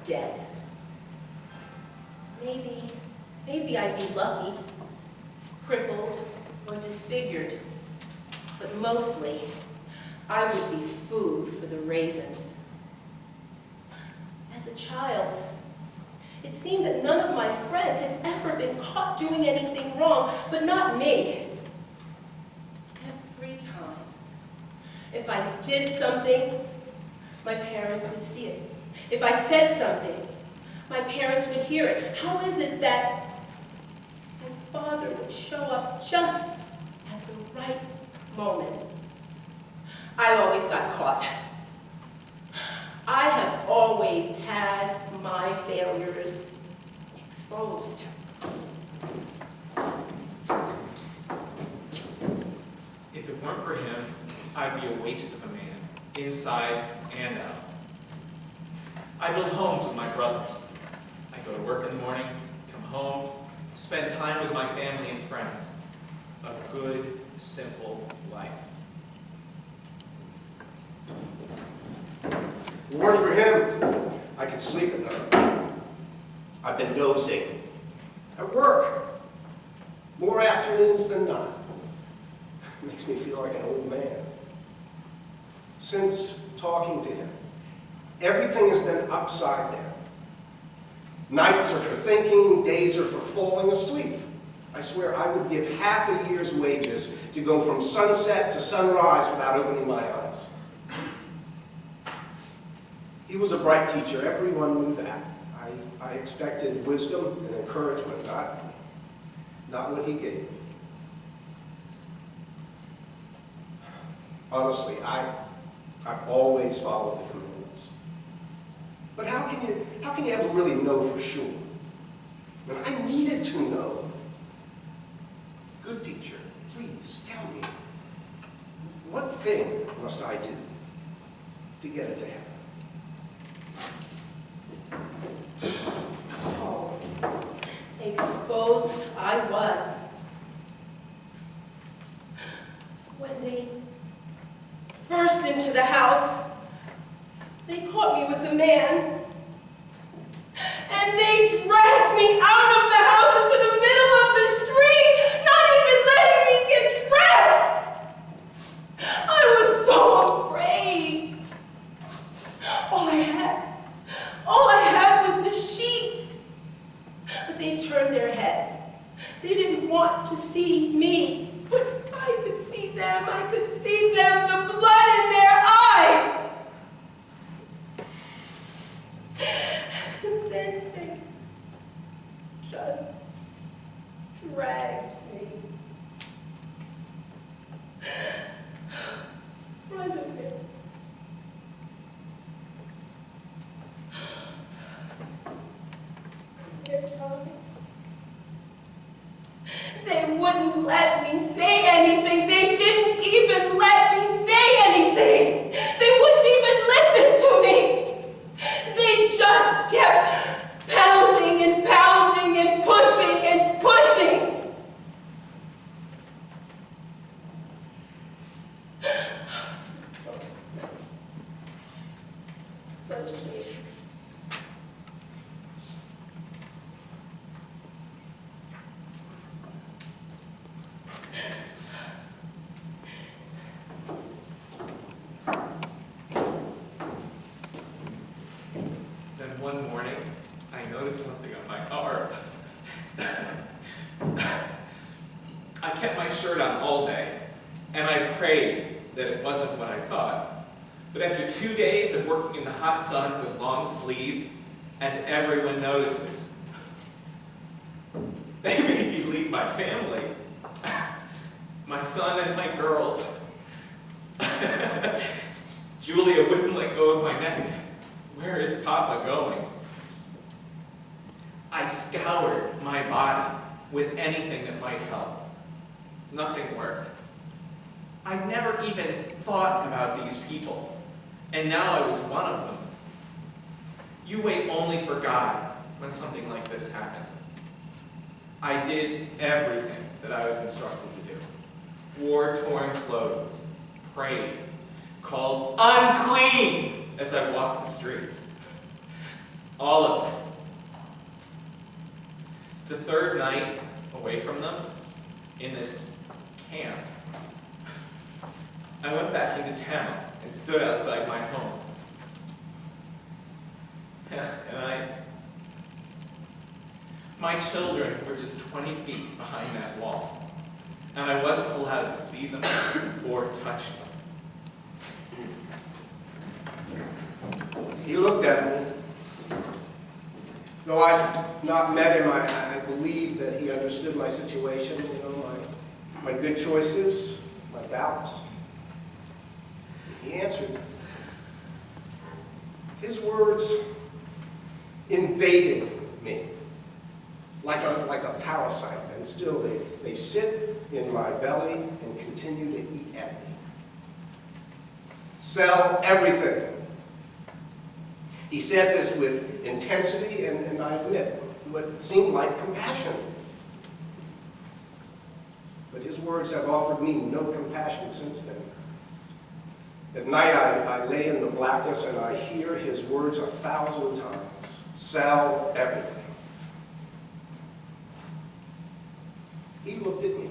dead. Maybe I'd be lucky, crippled or disfigured, but mostly I would be food for the ravens. As a child, it seemed that none of my friends had ever been caught doing anything wrong, but not me. Every time, if I did something, my parents would see it. If I said something, my parents would hear it. How is it that my father would show up just at the right moment? I always got caught. I have always had my failures exposed. If it weren't for him, I'd be a waste of a man, inside and out. I build homes with my brothers. I go to work in the morning, come home, spend time with my family and friends. A good, simple life. If it weren't for him, I could sleep at night. I've been dozing. At work. More afternoons than not. It makes me feel like an old man. Since talking to him, everything has been upside down. Nights are for thinking, days are for falling asleep. I swear I would give half a year's wages to go from sunset to sunrise without opening my eyes. He was a bright teacher. Everyone knew that. I expected wisdom and encouragement, not what he gave me. Honestly, I've always followed the commandments. But how can you ever really know for sure? When I needed to know. Good teacher, please tell me, what thing must I do to get into heaven? Oh, exposed I was. When they burst into the house, they caught me with a man, and they dragged me out of the house into the middle of the street, not even letting me get dressed. I was so afraid. All I had was the sheet. But they turned their heads. They didn't want to see me, but I could see them. I could see them, the blood in their eyes. And then they just dragged me. Front of it. They wouldn't let me say anything. They didn't even let me say anything. They wouldn't even listen to me. They just kept pounding and pounding and pushing and pushing. Such a shame. One morning, I noticed something on my car. I kept my shirt on all day, and I prayed that it wasn't what I thought. But after 2 days of working in the hot sun with long sleeves, and everyone notices, they made me leave my family, my son and my girls. Julia wouldn't let go of my neck. Where is Papa going? I scoured my body with anything that might help. Nothing worked. I never even thought about these people, and now I was one of them. You wait only for God when something like this happens. I did everything that I was instructed to do. Wore torn clothes, prayed, called unclean as I walked the streets. All of them. The third night away from them, in this camp, I went back into town and stood outside my home. And my children were just 20 feet behind that wall, and I wasn't allowed to see them or touch them. He looked at me. Though I'd not met him, I believed that he understood my situation, my good choices, my doubts. He answered. His words invaded me like a parasite, and still they sit in my belly and continue to eat at me. Sell everything. He said this with intensity and I admit, what seemed like compassion. But his words have offered me no compassion since then. At night I lay in the blackness and I hear his words 1,000 times. Sell everything. He looked at me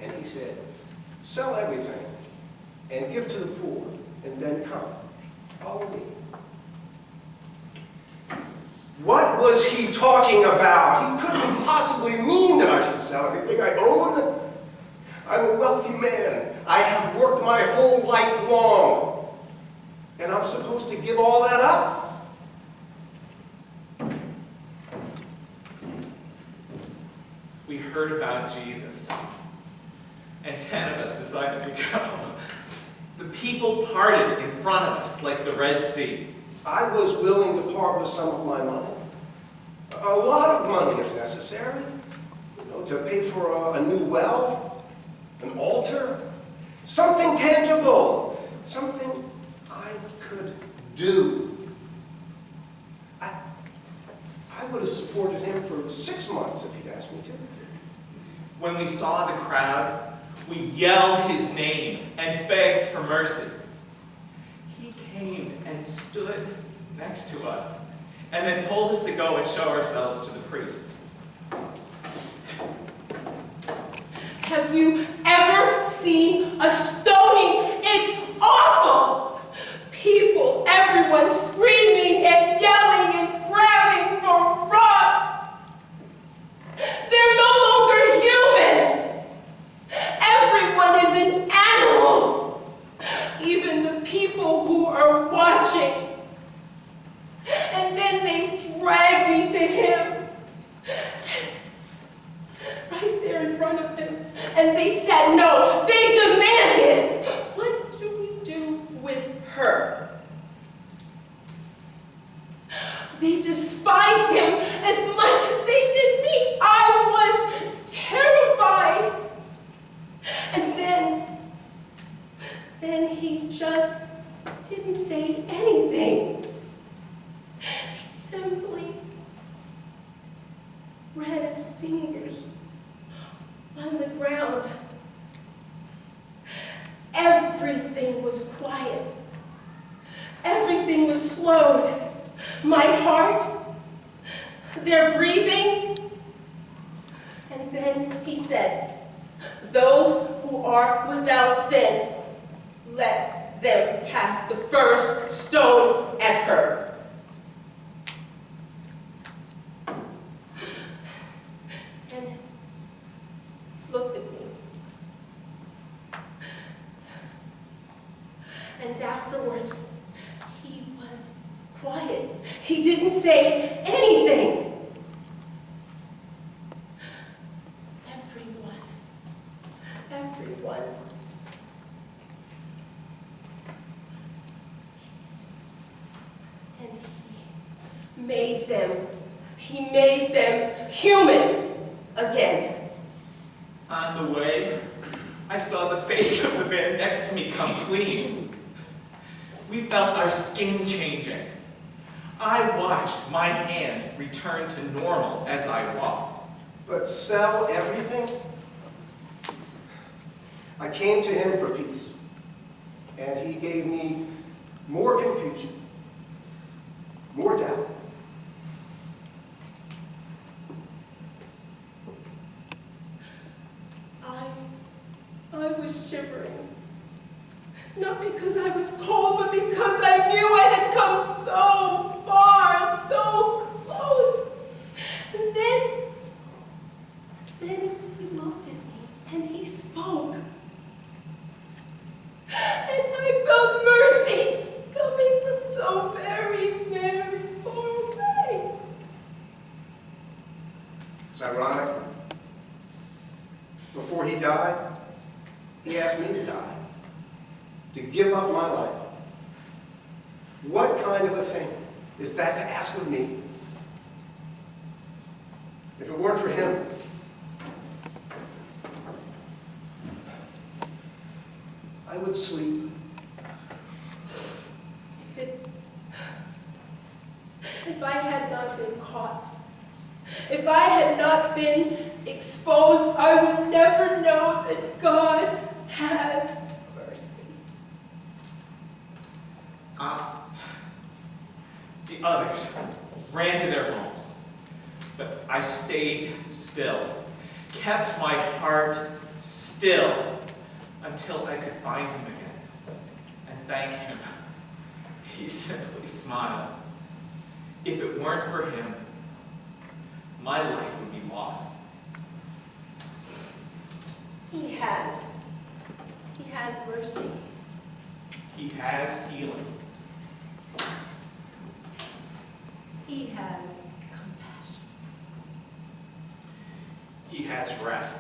and he said, sell everything and give to the poor, and then come, follow me. What was he talking about? He couldn't possibly mean that I should sell everything I own. I'm a wealthy man. I have worked my whole life long. And I'm supposed to give all that up? We heard about Jesus, and 10 of us decided to go. The people parted in front of us like the Red Sea. I was willing to part with some of my money. A lot of money if necessary. To pay for a new well, an altar, something tangible, something I could do. I would have supported him for 6 months if he'd asked me to. When we saw the crowd, we yelled his name and begged for mercy. He came and stood next to us, and then told us to go and show ourselves to the priests. Have you ever seen a stoning? It's awful! People, everyone screaming and yelling and grabbing for rocks. They're no longer human. Everyone is an animal. Even the people who are watching. And then they drag me to him. Right there in front of him. And they said no. They demanded. What do we do with her? They despised him as much as they did me. I was terrified. And then he just didn't say anything. He simply ran his fingers on the ground. Everything was quiet. Everything was slowed. My heart, their breathing. And then he said, those who are without sin, let them cast the first stone at her. And looked at me. And afterwards, he was quiet. He didn't say anything. Everyone was fixed. And he made them human again. On the way, I saw the face of the man next to me come clean. We felt our skin changing. I watched my hand return to normal as I walked. But sell everything? I came to him for peace, and he gave me more confusion, more doubt, shivering. Not because I was cold, but because I knew I had come so far and so close. And then he looked at me and he spoke. And I felt mercy coming from so very, very far away. It's ironic. Before he died, he asked me to die, to give up my life. What kind of a thing is that to ask of me? If it weren't for him, I would sleep. If I had not been caught, if I had not been exposed, I would never know that God has mercy. The others ran to their homes, but I stayed still, kept my heart still until I could find him again and thank him. He simply smiled. If it weren't for him, my life would be lost. He has mercy. He has healing. He has compassion. He has rest.